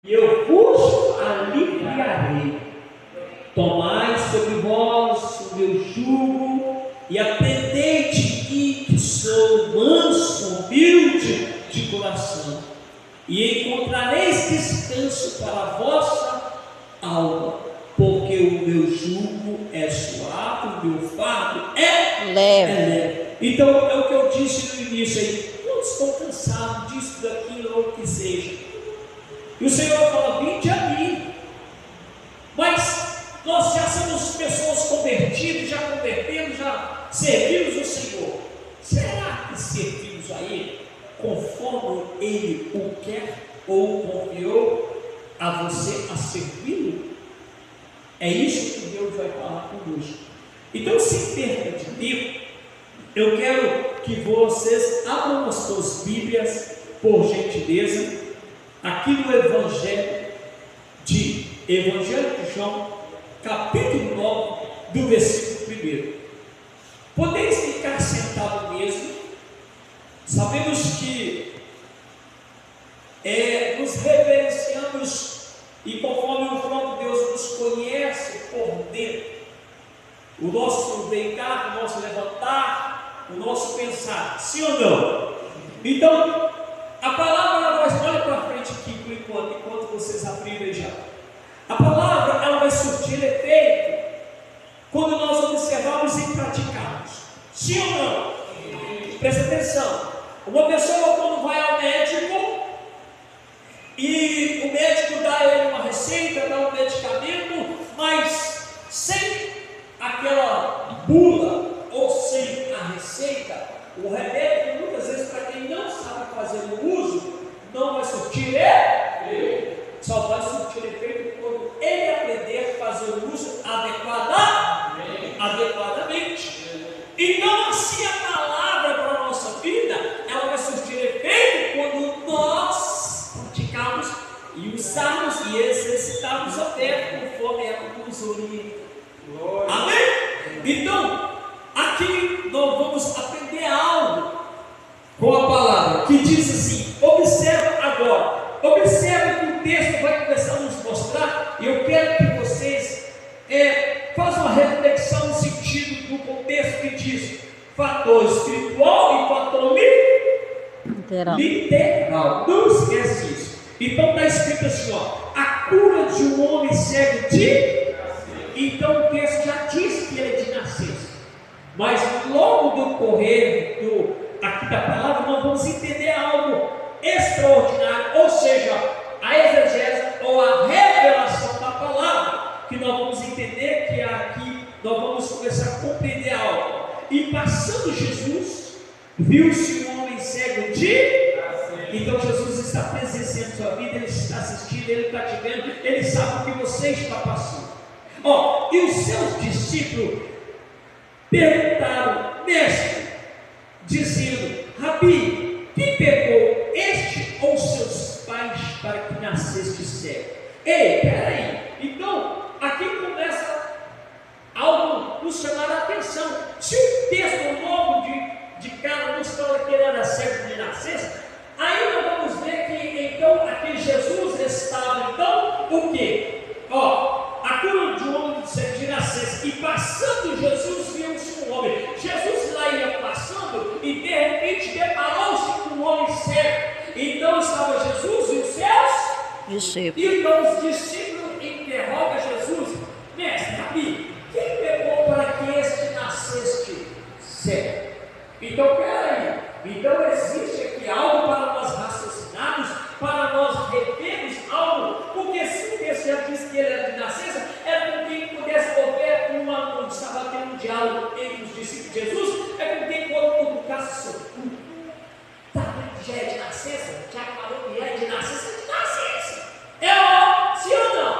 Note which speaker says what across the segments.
Speaker 1: e eu vos aliviarei. Tomai sobre vós o meu jugo e aprendei de mim, que sou manso, humilde de coração, e encontrareis descanso para a vossa alma, porque o meu jugo é suave, o meu fardo é leve. Então é o que eu disse no início aí. Todos estão cansados disso, daquilo ou o que seja. E o Senhor fala: vinde a mim. Mas nós já somos pessoas convertidas, já convertemos, já servimos o Senhor. Será que servimos a Ele conforme Ele o quer ou confiou a você a servi-lo? É isso que Deus vai falar conosco. Então, sem perda de tempo, eu quero que vocês abram as suas Bíblias, por gentileza, aqui no Evangelho de João, capítulo 9, do versículo 1. Podeis ficar sentado mesmo. Sabemos que nos reverenciamos, e conforme o próprio Deus nos conhece por dentro, o nosso deitar, o nosso levantar, o nosso pensar, sim ou não? Então, a palavra, olha para frente aqui por enquanto vocês abrirem já. A palavra, ela vai surtir efeito quando nós observarmos e praticarmos, sim ou não? Presta atenção. Uma pessoa, quando vai ao médico e o médico dá a ele uma receita, dá um medicamento, mas sem aquela bula ou sem a receita, o remédio, muitas vezes, para quem não sabe fazer o uso, não vai surtir efeito. Só vai surtir efeito quando ele aprender a fazer o uso adequadamente. Então, assim, a palavra para a nossa vida, ela vai surtir efeito quando nós praticarmos e usarmos e exercitarmos a fé conforme ela nos orienta. Amém? Então, aqui nós vamos aprender algo com a palavra que diz assim: observa agora. Observe que o texto vai começar a nos mostrar, e eu quero que vocês façam uma reflexão no sentido do contexto que diz fator espiritual e fator literal. Não esquece isso. Então está escrito assim, ó: a cura de um homem cego de... Então o texto já diz que ele é de nascença, mas logo do correr aqui da palavra nós vamos entender algo extraordinário, ou seja, a exegese ou a revelação da palavra, que nós vamos entender que aqui nós vamos começar a compreender algo. E passando Jesus, viu-se um homem cego de... Então Jesus está presenciando sua vida, ele está assistindo, ele está te vendo, ele sabe o que você está passando. E os seus discípulos perguntaram: mestre, dizendo: Rabi, quem pecou, este ou seus pais, para que nasceste cego? Ei, peraí. Então, aqui começa algo nos chamar a atenção. Se o texto logo de cara nos fala que ele era cego de nascença, aí nós vamos ver que então aqui Jesus estava, então, o quê? A cura de um homem de nascença, e passando Jesus viu-se um homem. Jesus lá ia passando e de repente deparou-se com um homem cego. Então estava Jesus e os seus discípulos. Então os discípulos interrogam Jesus: mestre, Rabi, quem pecou para que este nasceste cego? Então peraí, então existe aqui algo para nós raciocinarmos, para nós revermos algo, porque se o texto já diz que ele era de nascença, é com quem pudesse houver quando estava tendo um diálogo entre os discípulos de Jesus, é com quem quando cutucasse seu culto. Já é de nascença? Já falou que é de nascença? É de nascença. Sim ou não?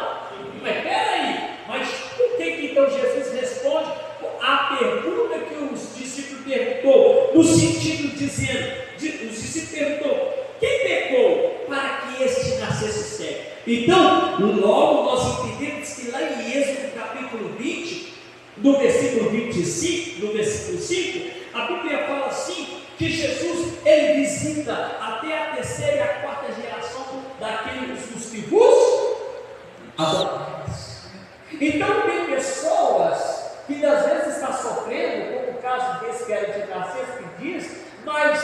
Speaker 1: Mas peraí, mas por que então Jesus responde a pergunta que os discípulos perguntou, no sentido dizendo, os discípulos perguntou: quem pecou para que este nascesse cego? Então, logo nós entendemos que lá em Êxodo capítulo 20, no versículo 25, no versículo 5, a Bíblia fala assim, que Jesus, ele visita até a terceira e a quarta geração daqueles dos que vos adoráveis. Então tem pessoas que às vezes estão sofrendo, como o caso desse que era de nascença que diz, mas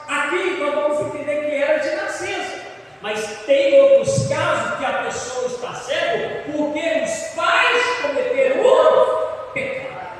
Speaker 1: aqui nós vamos entender que era de nascença. Mas tem outros casos que a pessoa está cega porque os pais cometeram o pecado.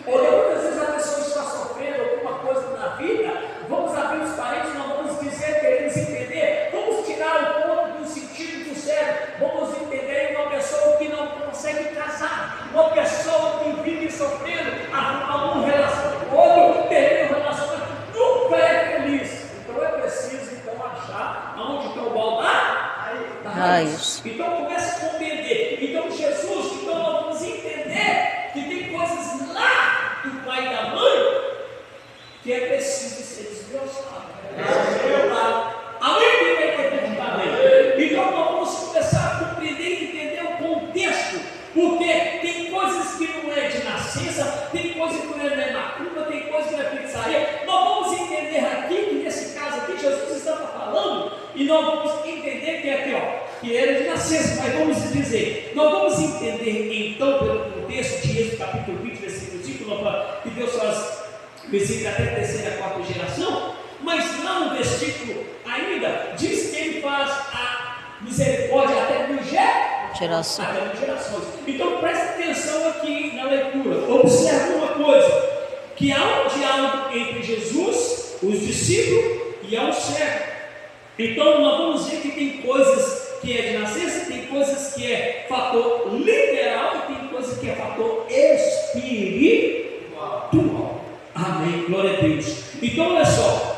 Speaker 1: Ou muitas vezes a pessoa está sofrendo alguma coisa na vida, vamos abrir os parênteses, nós vamos dizer, queremos entender, vamos tirar o ponto do sentido do cérebro, vamos entender uma pessoa que não consegue casar, uma pessoa que vive sofrendo, arruma um relacionamento com outro, termina um relacionamento, nunca é feliz. Então é preciso achar aonde está o baldar da raiz. Então comece a compreender. Então Jesus, então nós vamos entender que tem coisas lá do pai e da mãe que é preciso ser desbrochado. Além de ter que então nós vamos começar a compreender e entender o contexto, porque tem coisas que não é de nascença, tem coisas que não é macumba, tem coisas que não é feitiçaria. Nós vamos entender aqui que nesse caso aqui Jesus estava falando, e nós vamos entender que aqui, que era de nascença, mas vamos dizer, nós vamos entender então pelo contexto de Êxodo capítulo 20, versículo 5, que Deus faz visita até a terceira, quarta geração, mas lá no versículo ainda diz que ele faz a misericórdia até 1000 gerações. Então preste atenção aqui na leitura, observe uma coisa, que há um diálogo entre Jesus, os discípulos e ao cego. Então nós vamos ver que tem coisas que é de nascença, tem coisas que é fator literal e tem coisas que é fator espiritual. Amém, glória a Deus. Então olha só,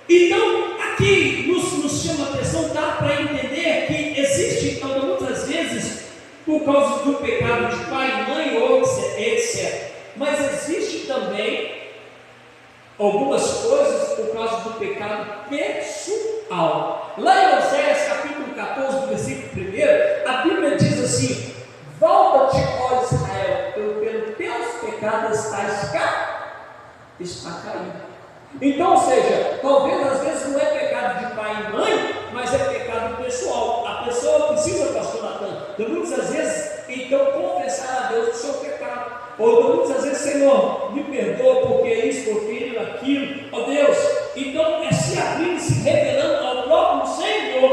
Speaker 1: então aqui nos chama a atenção, dá para entender que existe, então, muitas vezes, por causa do pecado de pai e mãe, ou etc. Mas existe também algumas coisas por causa do pecado pessoal. Lá em Oséias capítulo 14, versículo 1, a Bíblia diz assim: volta-te, ó Israel, pelo teus pecados está caído. Então, ou seja, talvez às vezes não é pecado de pai e mãe, mas é pecado pessoal. A pessoa precisa, pastor Natan, muitas vezes, então, confessar a Deus o seu pecado. Ou muitas vezes, Senhor, me perdoa porque isso, porque aquilo. Ó Deus, então é se abrindo, se revelando ao próprio Senhor.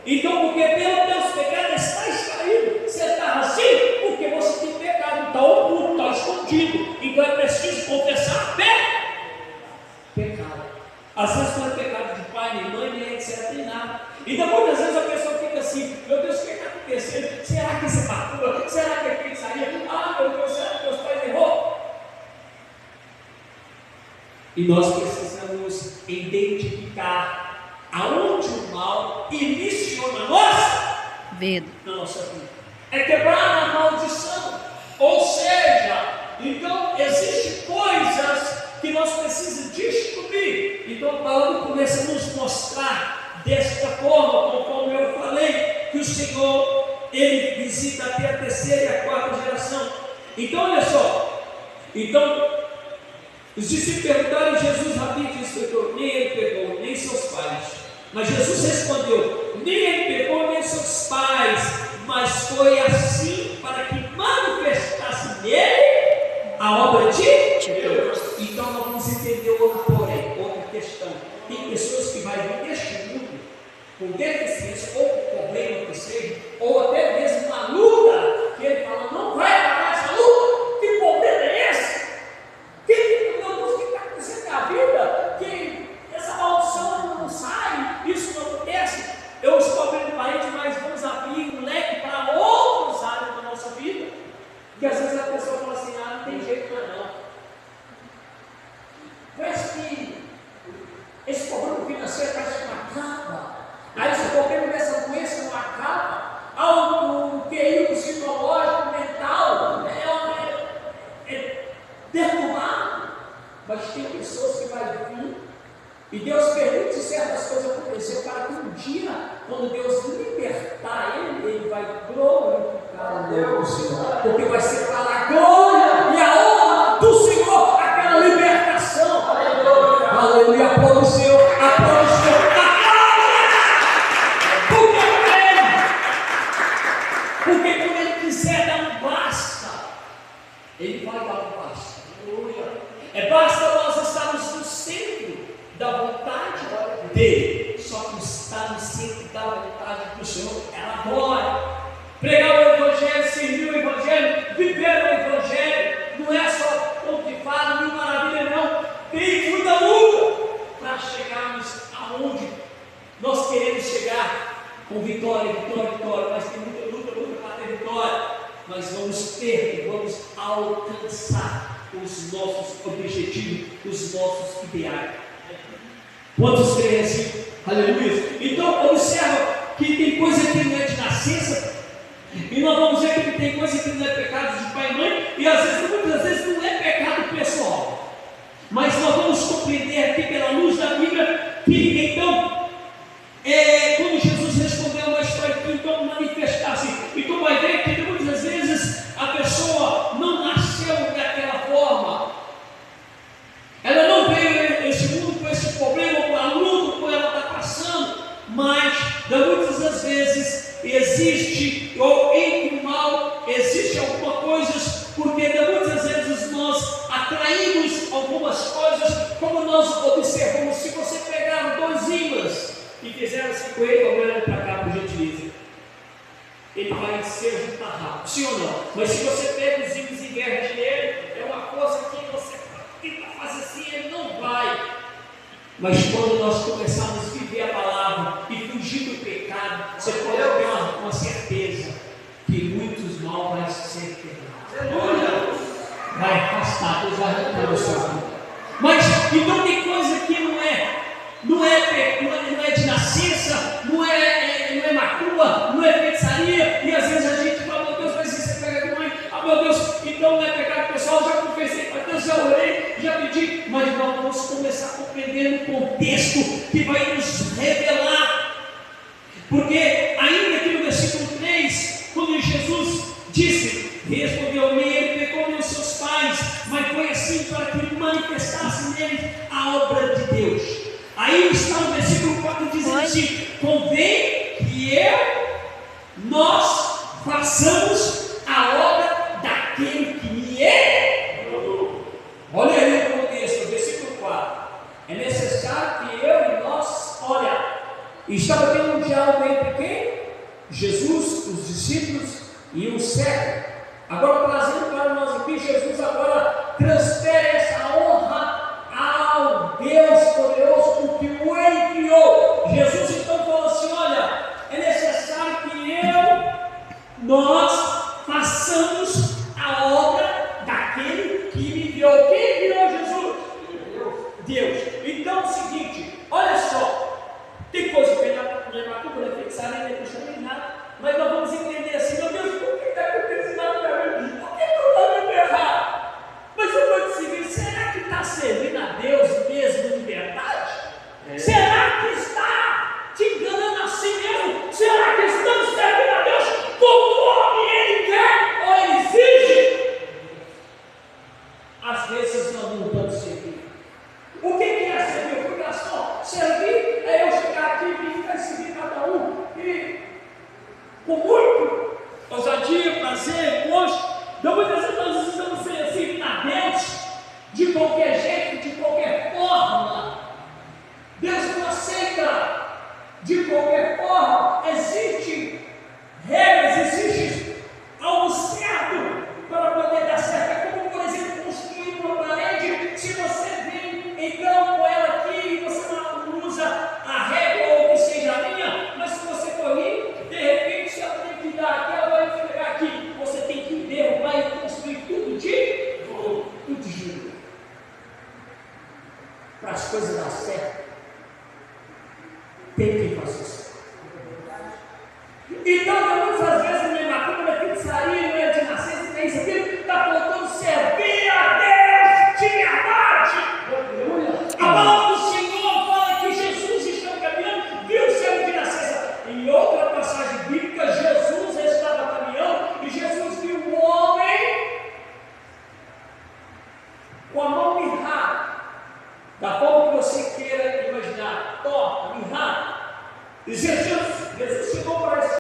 Speaker 1: Então, porque pelo teus pecados estás caído. Você está assim porque você tem pecado, está oculto, está escondido. Então é preciso confessar pecado. Às vezes não é pecado de pai, nem mãe, nem etc, nem nada. Então muitas vezes a pessoa fica assim: meu Deus, o que está acontecendo? Será que isso é macumba? Será que é feitiçaria? Ah, meu Deus, será que meus pais errou? E nós precisamos identificar aonde o mal iniciou na nossa vida. É quebrar a maldição. Ou seja, então existem coisas que nós precisamos descobrir. Então a palavra começa a nos mostrar desta forma, conforme eu falei, que o Senhor, Ele visita até a terceira e a quarta geração. Então olha só, então os discípulos perguntaram a Jesus, Rabi, nem ele pegou, nem seus pais. Mas Jesus respondeu: nem ele pegou, nem seus pais, mas foi assim para que manifestasse nele a obra de Deus. Então nós vamos entender outra questão. Tem pessoas que vão vir neste mundo com deficiência, ou com problema que seja, ou até mesmo uma luta, que ele fala: não vai parar essa luta. Que problema é esse? Meu Deus, o que está acontecendo na vida? Que essa maldição não sai, isso não acontece. Eu estou abrindo parede, mas vamos abrir um leque para outras áreas da nossa vida. Porque às vezes a pessoa fala assim: não tem jeito, não. Parece que esse problema financeiro parece que não acaba. Aí esse problema dessa doença não acaba. O QI psicológico, mental, é derrubado. Mas tem pessoas que vão vir e Deus permite certas coisas acontecer para que um dia, quando Deus libertar ele vai glorificar o nome do Senhor. Porque vai ser para a glória e a honra do Senhor aquela libertação. Aleluia, aleluia, aplauda o Senhor, aplauda o Senhor, aplauda! Porque Ele vai dar um passo. Basta nós estarmos no centro da vontade dele. Só que estar no centro da vontade do Senhor, ela glória. Pregar o Evangelho, servir o Evangelho, viver o Evangelho, não é só ponto de fala, mil maravilha, não. Tem muita luta para chegarmos aonde nós queremos chegar, com vitória, vitória, vitória. Mas tem muita luta para ter vitória. Mas vamos ter e vamos alcançar os nossos objetivos, os nossos ideais. Quantos creem assim? Aleluia. Então observa que tem coisa que não é de nascença, e nós vamos ver que tem coisa que não é pecado de pai e mãe, e às vezes, muitas vezes não é pecado pessoal. Mas nós vamos compreender aqui pela luz da Bíblia que então quando Jesus respondeu uma história que então manifestasse, então vai ver que muitas vezes a pessoa não nasceu daquela forma, ela não veio nesse mundo com esse problema, com a luta, com ela está passando, mas muitas das vezes existe, ou entre o mal, existe alguma coisa, porque muitas vezes nós atraímos algumas coisas, como nós observamos. Se você pegar 2 ímãs e fizer assim com ele, olhando para cá, por gentileza, ele vai se ajuntar rápido, sim ou não? Mas se você pega os ímãs e inverte ele, é uma coisa que você tenta fazer assim, ele não vai. Mas quando nós começarmos a viver a palavra e fugir do pecado, você pode ter uma certeza que muitos mal vai ser quebrados. Vai afastar, Deus vai arrancar o seu vida. Mas então tem coisa que não é de nascença, não é macumba, não é feitiçaria, e às vezes a gente fala, meu Deus, mas você pega de mãe, meu Deus, então não é pecado pessoal, já confessei para Deus, já orei, já pedi, mas nós vamos começar a compreender o contexto que vai nos revelar, porque ainda que no versículo 3, quando Jesus disse, respondeu nem ele pecou nem os seus pais, mas foi assim para que manifestasse nele a obra de Deus. Aí está o versículo 4 dizendo assim, convém que nós façamos a obra daquele que me é. Olha aí o contexto, versículo 4. É necessário que eu e nós, estava tendo um diálogo entre quem? Jesus, os discípulos e o cego. Agora trazendo para nós aqui, Jesus agora transfere essa honra ao Deus poderoso, que o enviou. Jesus então falou assim, olha, é necessário que nós façamos a obra daquele que me enviou. Quem enviou Jesus? Deus. Então é o seguinte, olha só, tem coisa que não é macumba, não é feitiçaria, não é bruxaria, nem nada, mas nós vamos entender assim, meu Deus, por que está acontecendo nada para mim? Por que eu estou dando errado? Mas eu vou te seguir, será que está servindo a Deus mesmo de verdade? Será que está te enganando a si mesmo? Será que estamos servindo a Deus conforme Ele quer ou Ele exige? Às vezes nós não estamos servindo. O que é servir? Porque só servir é eu chegar aqui e ficar servir cada um e com muito ousadia, prazer, gosto. Então muitas vezes nós estamos servindo a Deus de qualquer jeito, de qualquer forma. Deus não aceita de qualquer forma. Existe regras, existe algo certo para poder dar certo. É como, por exemplo, construir uma parede. Se você vem então com ela aqui e você não usa a régua ou que seja a linha, mas se você correr, de repente, se ela tem que dar aqui, ela vai pegar aqui. Você tem que derrubar e construir tudo de novo, tudo junto. Para as coisas dar certo, tem que fazer isso. Então, muitas vezes, não é macumba, não é feitiçaria, não é de nascença, não é isso aqui, está faltando servir a Deus de verdade. A palavra do Senhor fala que Jesus estava caminhando, viu o cego de nascença. Em outra passagem bíblica, Jesus